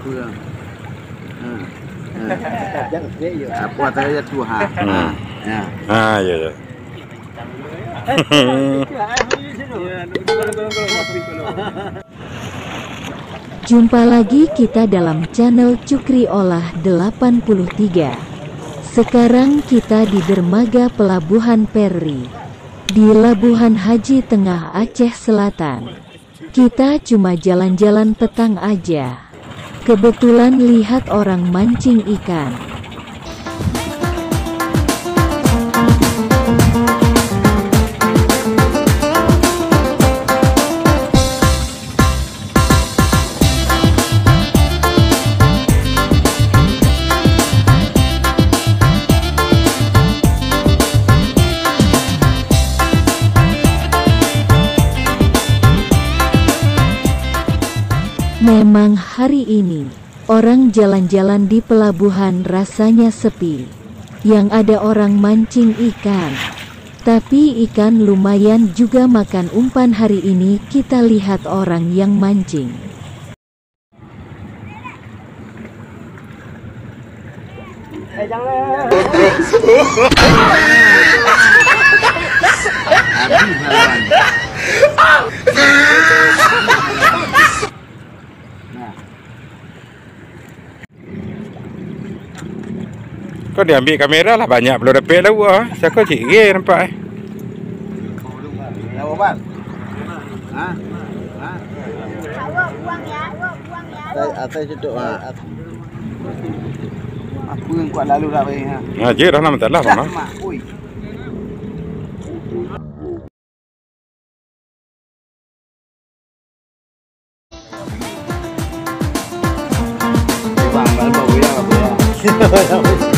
Apa? Apa tadi tu ha? Ya. Ah, ya ya. Jumpa lagi kita dalam channel Cukri Olah 83. Sekarang kita di dermaga Pelabuhan Perri, di Labuhan Haji Tengah Aceh Selatan. Kita cuma jalan-jalan petang aja. Kebetulan lihat orang mancing ikan. Memang hari ini, orang jalan-jalan di pelabuhan rasanya sepi. Yang ada orang mancing ikan. Tapi ikan lumayan juga makan umpan hari ini. Kita lihat orang yang mancing. Kau diambil kamera lah, banyak belum dapat lauk ah. Saya kau cikgu nampak Lauk apa? Ha? Ha? Awak buang ya, Atas cedok ha. Apa yang kuat lalu dah bagi ha. Ah, je dah lama tak lah bang. Oi. Bang, bal bau ya, bau ya.